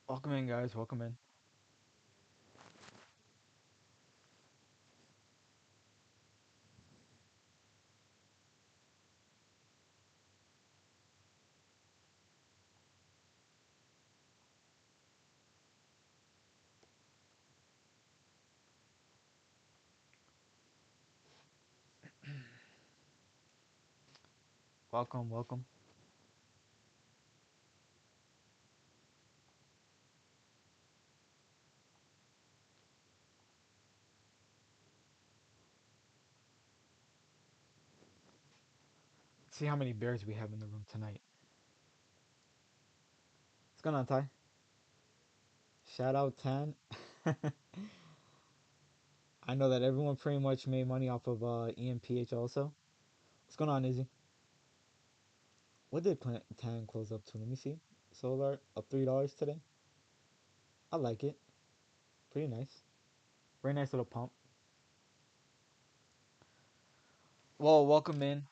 Welcome in, guys. Welcome in. Welcome, welcome. Let's see how many bears we have in the room tonight. What's going on, Ty? Shout out 10. I know that everyone pretty much made money off of EMPH also. What's going on, Izzy? What did Plant 10 close up to? Let me see. Solar up $3 today. I like it. Pretty nice. Very nice little pump. Well, welcome in.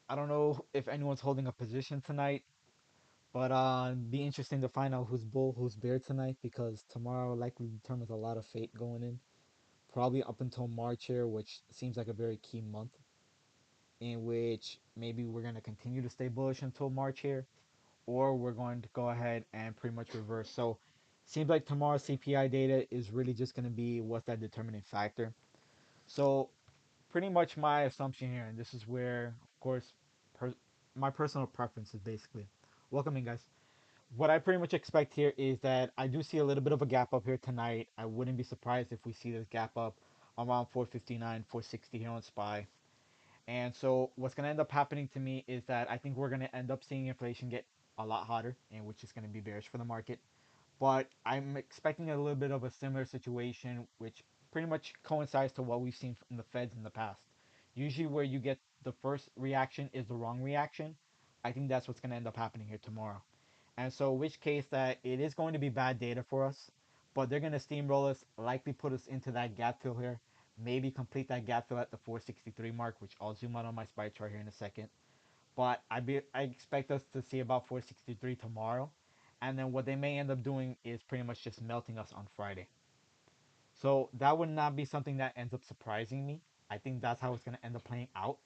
I don't know if anyone's holding a position tonight, but be interesting to find out who's bull, who's bear tonight because tomorrow likely determines a lot of fate going in. Probably up until March here, which seems like a very key month, in which maybe we're going to continue to stay bullish until March here, or we're going to go ahead and pretty much reverse. So, seems like tomorrow's CPI data is really just going to be what's that determining factor. So, pretty much my assumption here, and this is where, of course, per- my personal preference is basically. Welcome in, guys. What I pretty much expect here is that I do see a little bit of a gap up here tonight. I wouldn't be surprised if we see this gap up around 459, 460 here on SPY. And so what's going to end up happening to me is that I think we're going to end up seeing inflation get a lot hotter, and which is going to be bearish for the market. But I'm expecting a little bit of a similar situation, which pretty much coincides to what we've seen from the Feds in the past. Usually, where you get the first reaction is the wrong reaction. I think that's what's going to end up happening here tomorrow. And so, which case that it is going to be bad data for us, but they're going to steamroll us, likely put us into that gap fill here, maybe complete that gap fill at the 463 mark, which I'll zoom out on my SPY chart here in a second. But I expect us to see about 463 tomorrow, and then what they may end up doing is pretty much just melting us on Friday. So that would not be something that ends up surprising me. I think that's how it's going to end up playing out,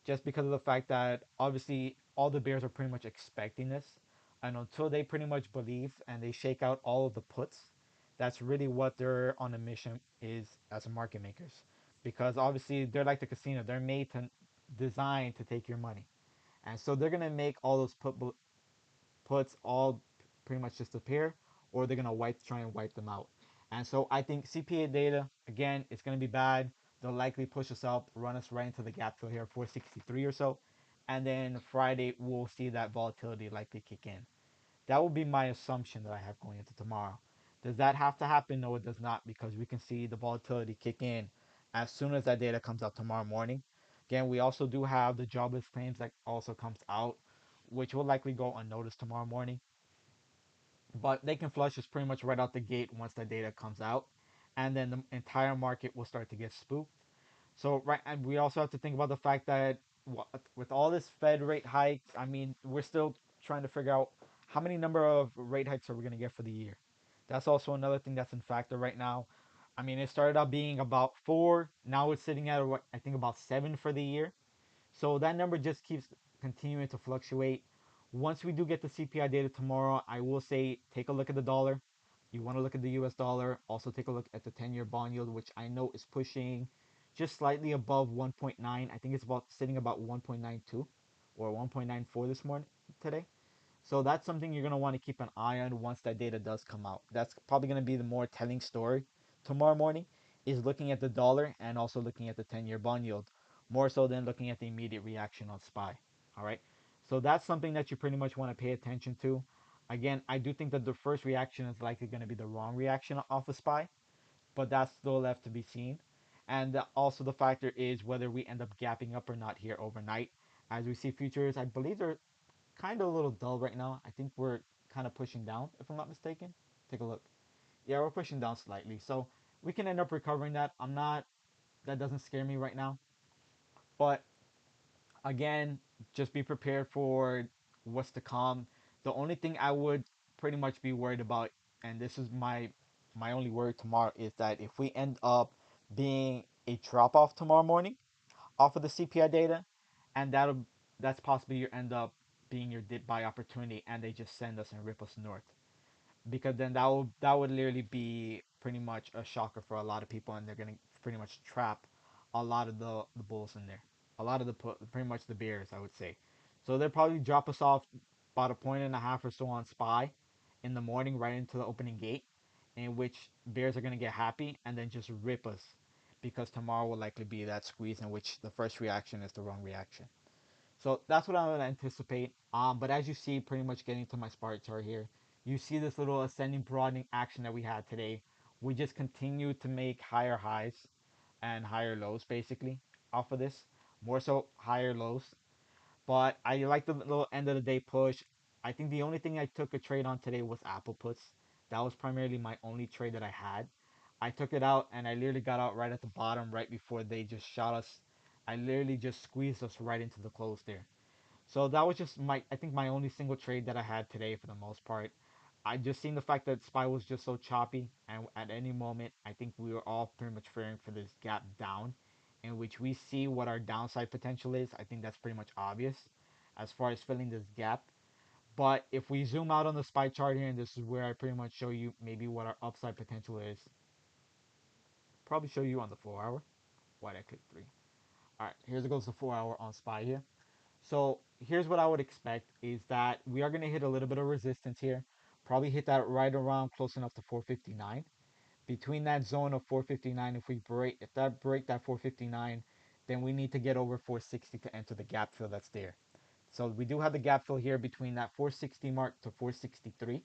just because of the fact that obviously all the bears are pretty much expecting this, and until they pretty much believe and they shake out all of the puts, that's really what they're on a mission is as market makers, because obviously they're like the casino, they're made to designed to take your money, and so they're gonna make all those puts all pretty much disappear, or they're gonna try and wipe them out. And so I think CPA data again, it's gonna be bad. They'll likely push us up, run us right into the gap fill here, 463 or so, and then Friday we'll see that volatility likely kick in. That would be my assumption that I have going into tomorrow. Does that have to happen? No, it does not, because we can see the volatility kick in as soon as that data comes out tomorrow morning. Again, we also do have the jobless claims that also comes out, which will likely go unnoticed tomorrow morning. But they can flush us pretty much right out the gate once that data comes out, and then the entire market will start to get spooked. So right, and we also have to think about the fact that with all this Fed rate hikes, I mean, we're still trying to figure out how many number of rate hikes are we going to get for the year. That's also another thing that's in factor right now. I mean, it started out being about four, now it's sitting at what I think about seven for the year. So that number just keeps continuing to fluctuate. Once we do get the CPI data tomorrow, I will say take a look at the dollar. You want to look at the US dollar. Also take a look at the 10-year bond yield, which I know is pushing just slightly above 1.9. I think it's about sitting about 1.92 or 1.94 this morning today. So that's something you're going to want to keep an eye on once that data does come out. That's probably going to be the more telling story tomorrow morning is looking at the dollar and also looking at the 10-year bond yield more so than looking at the immediate reaction on SPY. All right. So that's something that you pretty much want to pay attention to. Again, I do think that the first reaction is likely going to be the wrong reaction off of SPY, but that's still left to be seen. And also the factor is whether we end up gapping up or not here overnight. As we see futures, I believe they're kind of a little dull right now. I think we're kind of pushing down, if I'm not mistaken. Take a look. Yeah, we're pushing down slightly. So we can end up recovering that. I'm not, that doesn't scare me right now. But again, just be prepared for what's to come. The only thing I would pretty much be worried about and this is my only worry tomorrow, is that if we end up being a drop off tomorrow morning off of the CPI data, and that's possibly your end up being your dip buy opportunity, and they just send us and rip us north, because then that would literally be pretty much a shocker for a lot of people, and they're gonna pretty much trap a lot of the bulls in there, a lot of pretty much the bears, I would say. So they'll probably drop us off about a point and a half or so on SPY in the morning, right into the opening gate, in which bears are gonna get happy and then just rip us, because tomorrow will likely be that squeeze in which the first reaction is the wrong reaction. So that's what I'm gonna anticipate. But as you see, pretty much getting to my spark chart here, you see this little ascending broadening action that we had today. We just continue to make higher highs and higher lows, basically, off of this. More so higher lows. But I like the little end of the day push. I think the only thing I took a trade on today was Apple puts. That was primarily my only trade that I had. I took it out and I literally got out right at the bottom, right before they just shot us. I literally just squeezed us right into the close there. So that was just I think my only single trade that I had today for the most part. I just seen the fact that SPY was just so choppy, and at any moment, I think we were all pretty much fearing for this gap down, in which we see what our downside potential is. I think that's pretty much obvious as far as filling this gap. But if we zoom out on the SPY chart here, and this is where I pretty much show you maybe what our upside potential is. Probably show you on the 4 hour. Why did I click 3? Alright, here's goes the 4 hour on SPY here. So here's what I would expect, is that we are going to hit a little bit of resistance here. Probably hit that right around close enough to 459. Between that zone of 459, if that break that 459, then we need to get over 460 to enter the gap fill that's there. So we do have the gap fill here between that 460 mark to 463.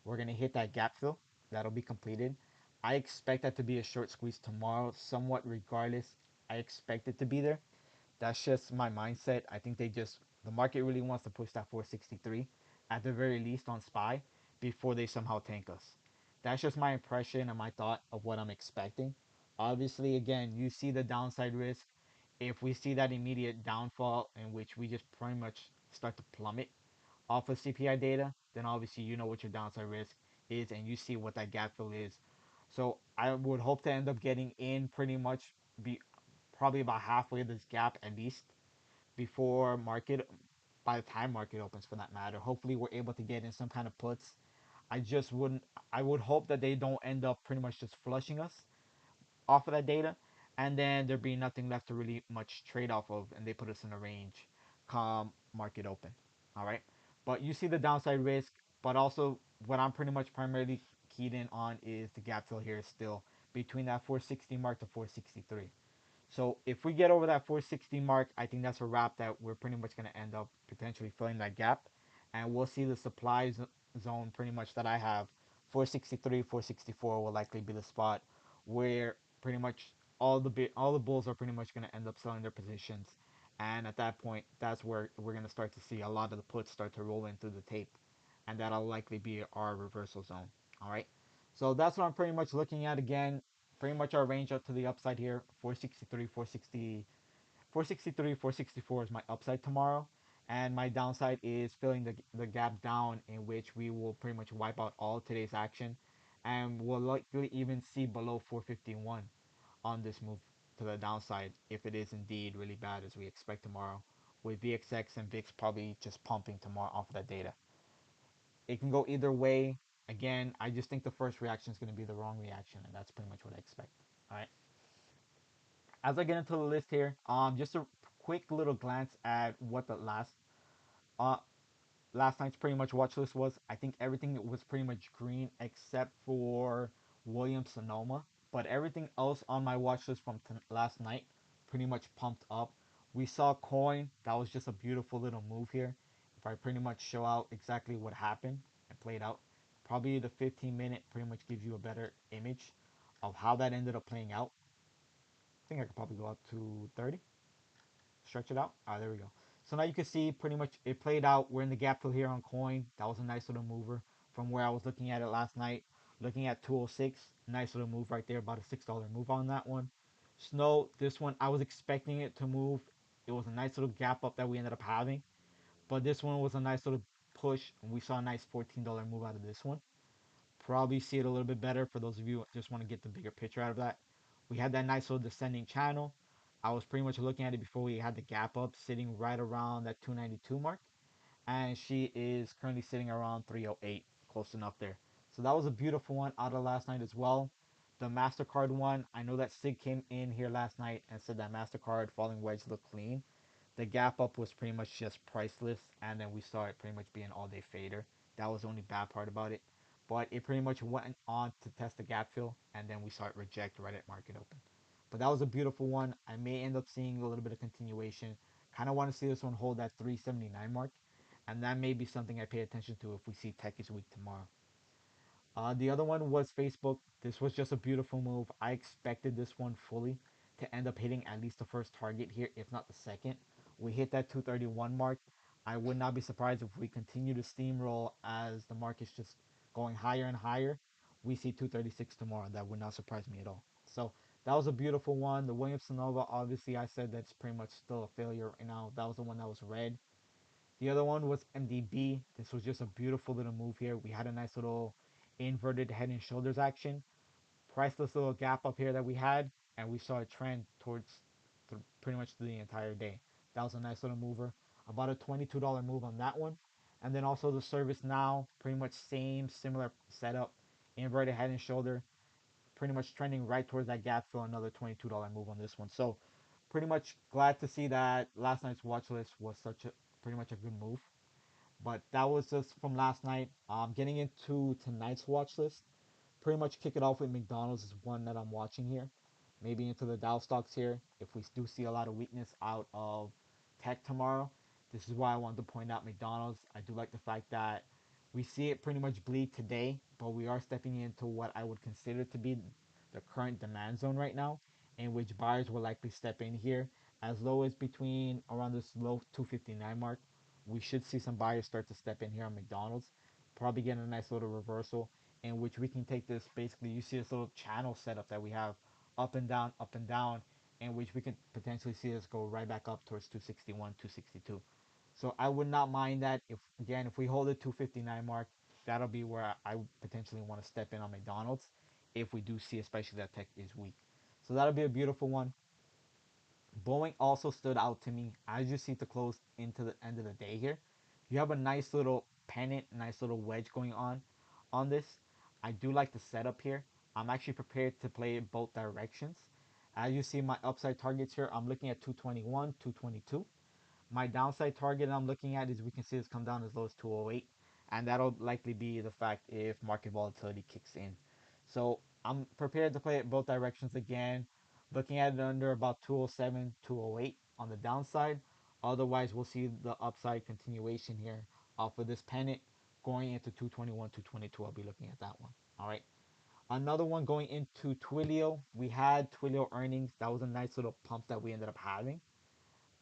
We're going to hit that gap fill. That'll be completed. I expect that to be a short squeeze tomorrow, somewhat regardless. I expect it to be there. That's just my mindset. I think the market really wants to push that 463 at the very least on SPY before they somehow tank us. That's just my impression and my thought of what I'm expecting. Obviously, again, you see the downside risk. If we see that immediate downfall in which we just pretty much start to plummet off of CPI data, then obviously you know what your downside risk is, and you see what that gap fill is. So I would hope to end up getting in pretty much be probably about halfway of this gap at least before market, by the time market opens for that matter. Hopefully we're able to get in some kind of puts. I just wouldn't I would hope that they don't end up pretty much just flushing us off of that data, and then there be nothing left to really much trade off of, and they put us in a range come market open. All right, but you see the downside risk, but also what I'm pretty much primarily keyed in on is the gap fill here still between that 460 mark to 463. So if we get over that 460 mark, I think that's a wrap, that we're pretty much going to end up potentially filling that gap. And we'll see the supply zone pretty much that I have. 463, 464 will likely be the spot where pretty much all the bulls are pretty much going to end up selling their positions. And at that point, that's where we're going to start to see a lot of the puts start to roll in through the tape. And that'll likely be our reversal zone. All right. So that's what I'm pretty much looking at again. Pretty much our range up to the upside here, 463, 460, 463, 464 is my upside tomorrow. And my downside is filling the gap down, in which we will pretty much wipe out all today's action. And we'll likely even see below 451 on this move to the downside, if it is indeed really bad as we expect tomorrow, with VXX and VIX probably just pumping tomorrow off of that data. It can go either way. Again, I just think the first reaction is going to be the wrong reaction, and that's pretty much what I expect. All right. As I get into the list here, just a quick little glance at what the uh last night's pretty much watch list was. I think everything was pretty much green except for Williams Sonoma, but everything else on my watch list from last night pretty much pumped up. We saw coin. That was just a beautiful little move here. If I pretty much show out exactly what happened and played out, probably the 15-minute pretty much gives you a better image of how that ended up playing out. I think I could probably go up to 30. Stretch it out. There we go. So now you can see pretty much it played out. We're in the gap fill here on coin. That was a nice little mover from where I was looking at it last night. Looking at 206, nice little move right there, about a $6 move on that one. Snow, this one I was expecting it to move. It was a nice little gap up that we ended up having, but this one was a nice little push, and we saw a nice $14 move out of this one. probably see it a little bit better for those of you who just want to get the bigger picture out of that. We had that nice little descending channel. I was pretty much looking at it before we had the gap up, sitting right around that 292 mark, and she is currently sitting around 308, close enough there. So that was a beautiful one out of last night as well. The MasterCard one, I know that Sig came in here last night and said that MasterCard falling wedge looked clean. The gap up was pretty much just priceless, and then we saw it pretty much being all day fader. That was the only bad part about it. But it pretty much went on to test the gap fill, and then we saw it reject right at market open. But that was a beautiful one. I may end up seeing a little bit of continuation. Kind of want to see this one hold that 379 mark, and that may be something I pay attention to if we see tech is weak tomorrow. The other one was Facebook. This was just a beautiful move. I expected this one fully to end up hitting at least the first target here, if not the second. We hit that 231 mark. I would not be surprised if we continue to steamroll as the market's just going higher and higher. We see 236 tomorrow. That would not surprise me at all. So that was a beautiful one. The Williams Sonova, obviously, I said that's pretty much still a failure right now. That was the one that was red. The other one was MDB. This was just a beautiful little move here. We had a nice little inverted head and shoulders action. Priceless little gap up here that we had, and we saw a trend towards pretty much the entire day. That was a nice little mover. About a $22 move on that one. And then also the service now, pretty much same, similar setup. Inverted head and shoulder, pretty much trending right towards that gap fill. Another $22 move on this one. So pretty much glad to see that last night's watch list was such a pretty much a good move. But that was just from last night. Getting into tonight's watch list, pretty much kick it off with McDonald's is one that I'm watching here. Maybe into the Dow stocks here. If we do see a lot of weakness out of tech tomorrow, this is why I wanted to point out McDonald's. I do like the fact that we see it pretty much bleed today, but we are stepping into what I would consider to be the current demand zone right now, in which buyers will likely step in here as low as between around this low 259 mark. We should see some buyers start to step in here on McDonald's, probably getting a nice little reversal in which we can take this. Basically, you see this little channel setup that we have up and down, in which we can potentially see this go right back up towards 261, 262. So I would not mind that. If again, if we hold the 259 mark, that'll be where I potentially want to step in on McDonald's if we do see, especially that tech is weak. So that'll be a beautiful one. Boeing also stood out to me as you see to close into the end of the day here. You have a nice little pennant, nice little wedge going on this. I do like the setup here. I'm actually prepared to play it both directions. As you see my upside targets here, I'm looking at 221, 222. My downside target I'm looking at is we can see this come down as low as 208, and that'll likely be the fact if market volatility kicks in. So I'm prepared to play it both directions again, looking at it under about 207, 208 on the downside. Otherwise, we'll see the upside continuation here off of this pennant going into 221, 222. I'll be looking at that one. All right. Another one going into Twilio. We had Twilio earnings. That was a nice little pump that we ended up having.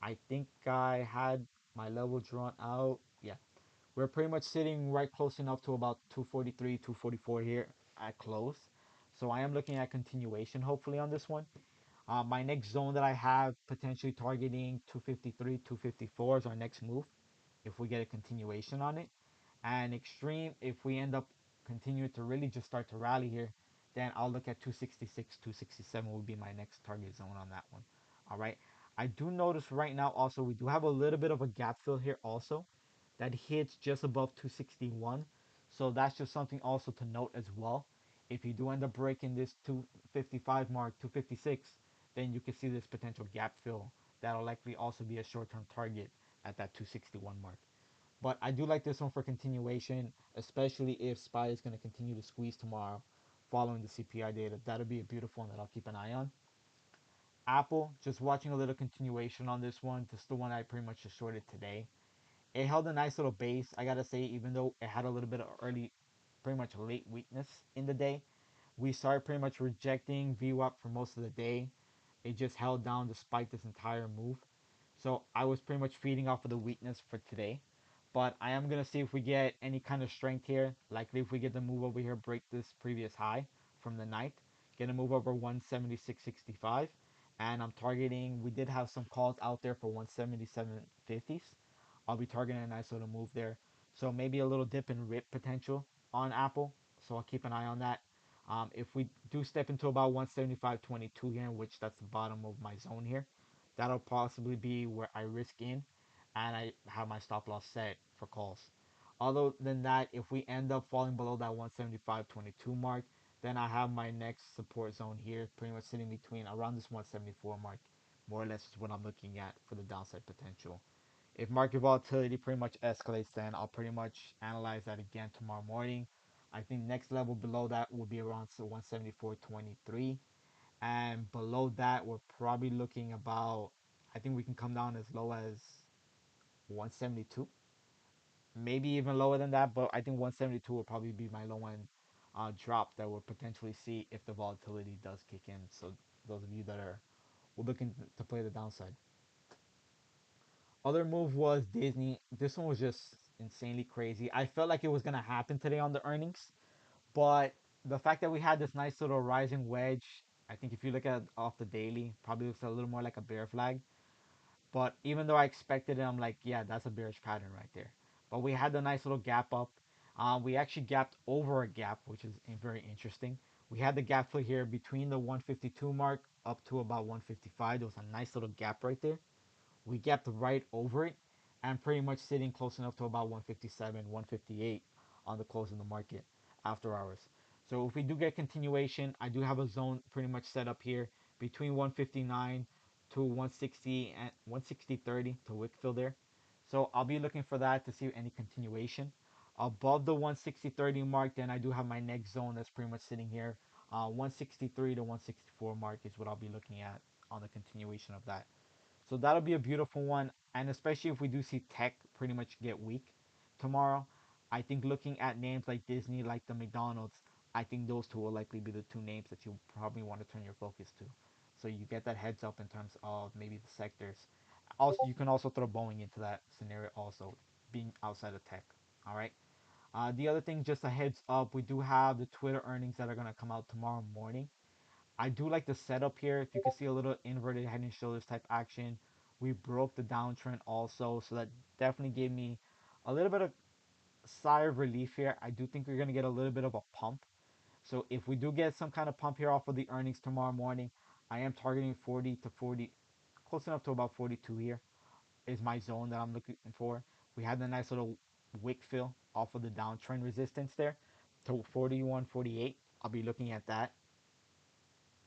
I think I had my level drawn out. Yeah, we're pretty much sitting right close enough to about 243, 244 here at close. So I am looking at continuation hopefully on this one. My next zone that I have potentially targeting 253, 254 is our next move if we get a continuation on it. And extreme, if we end up continuing to really just start to rally here, then I'll look at 266, 267 would be my next target zone on that one. All right. I do notice right now also we do have a little bit of a gap fill here also that hits just above 261. So that's just something also to note as well. If you do end up breaking this 255 mark, 256, then you can see this potential gap fill. That'll likely also be a short-term target at that 261 mark. But I do like this one for continuation, especially if SPY is going to continue to squeeze tomorrow following the CPI data. That'll be a beautiful one that I'll keep an eye on. Apple, just watching a little continuation on this one. This is the one I pretty much just shorted today. It held a nice little base, I gotta say, even though it had a little bit of early, pretty much late weakness in the day. We started pretty much rejecting VWAP for most of the day. It just held down despite this entire move. So I was pretty much feeding off of the weakness for today. But I am going to see if we get any kind of strength here. Likely if we get the move over here, break this previous high from the night. Get a move over 176.65. And I'm targeting, we did have some calls out there for 177.50s. I'll be targeting a nice little move there. So maybe a little dip in rip potential on Apple. so I'll keep an eye on that. If we do step into about 175.22 here, which that's the bottom of my zone here, that'll possibly be where I risk in, and I have my stop loss set for calls. Other than that, if we end up falling below that 175.22 mark, then I have my next support zone here, pretty much sitting between around this 174 mark. More or less is what I'm looking at for the downside potential. If market volatility pretty much escalates, then I'll pretty much analyze that again tomorrow morning. I think next level below that will be around 174.23, and below that we're probably looking about. I think we can come down as low as 172, maybe even lower than that. But I think 172 will probably be my low end drop that we'll potentially see if the volatility does kick in. So those of you that are looking to play the downside. Other move was Disney. This one was just insanely crazy. I felt like it was gonna happen today on the earnings, but the fact that we had this nice little rising wedge, I think if you look at it off the daily, probably looks a little more like a bear flag. But even though I expected it, I'm like, yeah, that's a bearish pattern right there. But we had the nice little gap up. We actually gapped over a gap, which is very interesting. We had the gap fill here between the 152 mark up to about 155. There was a nice little gap right there. We gapped right over it and pretty much sitting close enough to about 157, 158 on the close of the market after hours. So if we do get continuation, I do have a zone pretty much set up here between 159 to 160 and 160.30 to wick fill there. So I'll be looking for that to see any continuation. Above the 160.30 mark, then I do have my next zone that's pretty much sitting here. 163 to 164 mark is what I'll be looking at on the continuation of that. So that'll be a beautiful one. And especially if we do see tech pretty much get weak tomorrow, I think looking at names like Disney, like the McDonald's, I think those two will likely be the two names that you probably want to turn your focus to. So you get that heads up in terms of maybe the sectors. Also, you can also throw Boeing into that scenario also, being outside of tech. All right. The other thing, just a heads up, we do have the Twitter earnings that are going to come out tomorrow morning. I do like the setup here. If you can see a little inverted head and shoulders type action, we broke the downtrend also, so that definitely gave me a little bit of sigh of relief here. I do think we're gonna get a little bit of a pump. So if we do get some kind of pump here off of the earnings tomorrow morning, I am targeting 40 to 40, close enough to about 42 here is my zone that I'm looking for. We had the nice little wick fill off of the downtrend resistance there to 41, 48. I'll be looking at that,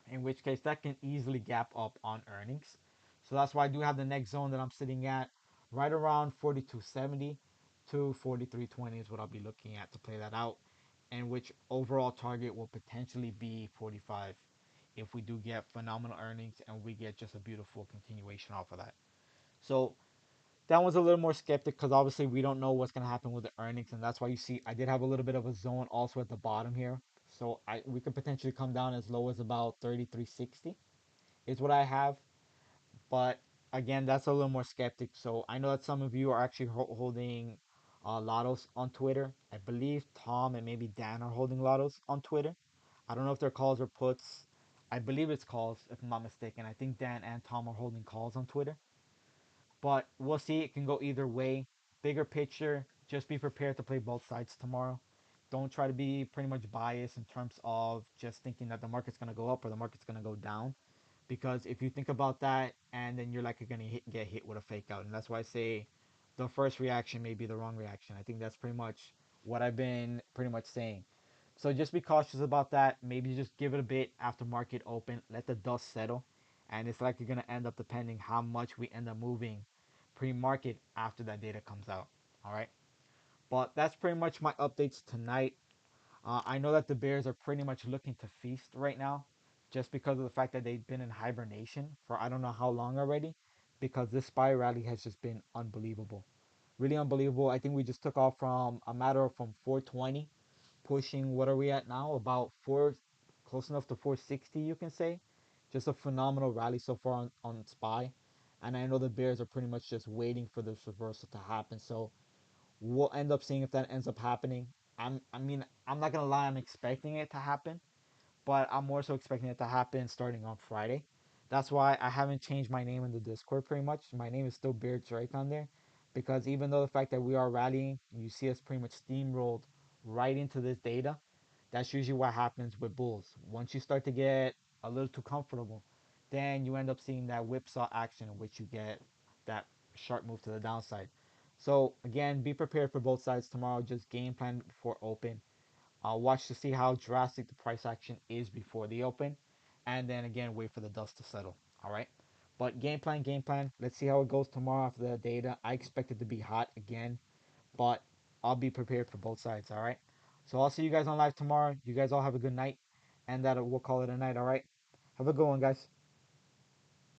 in which case that can easily gap up on earnings. So that's why I do have the next zone that I'm sitting at right around 42.70 to 43.20 is what I'll be looking at to play that out, and which overall target will potentially be 45 if we do get phenomenal earnings and we get just a beautiful continuation off of that. So that one's a little more skeptic because obviously we don't know what's going to happen with the earnings, and that's why you see I did have a little bit of a zone also at the bottom here. So we could potentially come down as low as about 33.60 is what I have. But again, that's a little more skeptic. So I know that some of you are actually holding lottos on Twitter. I believe Tom and maybe Dan are holding lottos on Twitter. I don't know if they're calls or puts. I believe it's calls, if I'm not mistaken. I think Dan and Tom are holding calls on Twitter. But we'll see. It can go either way. Bigger picture, just be prepared to play both sides tomorrow. Don't try to be pretty much biased in terms of just thinking that the market's going to go up or the market's going to go down. Because if you think about that and then you're like you're going to get hit with a fake out. And that's why I say the first reaction may be the wrong reaction. I think that's pretty much what I've been pretty much saying. So just be cautious about that. Maybe just give it a bit after market open. Let the dust settle. And it's likely going to end up depending how much we end up moving pre-market after that data comes out. All right. But that's pretty much my updates tonight. I know that the Bears are pretty much looking to feast right now just because of the fact that they've been in hibernation for I don't know how long already, because this SPY rally has just been unbelievable. Really unbelievable. I think we just took off from a matter of from 420 pushing, what are we at now? About four, close enough to 460, you can say. Just a phenomenal rally so far on SPY. And I know the Bears are pretty much just waiting for this reversal to happen. So we'll end up seeing if that ends up happening. I'm not gonna lie, I'm expecting it to happen, but I'm more so expecting it to happen starting on Friday. That's why I haven't changed my name in the Discord pretty much. My name is still Beard Drake on there, because even though the fact that we are rallying, you see us pretty much steamrolled right into this data. That's usually what happens with bulls. Once you start to get a little too comfortable, then you end up seeing that whipsaw action in which you get that sharp move to the downside. So again, be prepared for both sides tomorrow. Just game plan before open. Watch to see how drastic the price action is before the open, and then again wait for the dust to settle. All right. But game plan, game plan. Let's see how it goes tomorrow after the data. I expect it to be hot again, but I'll be prepared for both sides. All right. So I'll see you guys on live tomorrow. You guys all have a good night, and that we'll call it a night. All right. Have a good one, guys.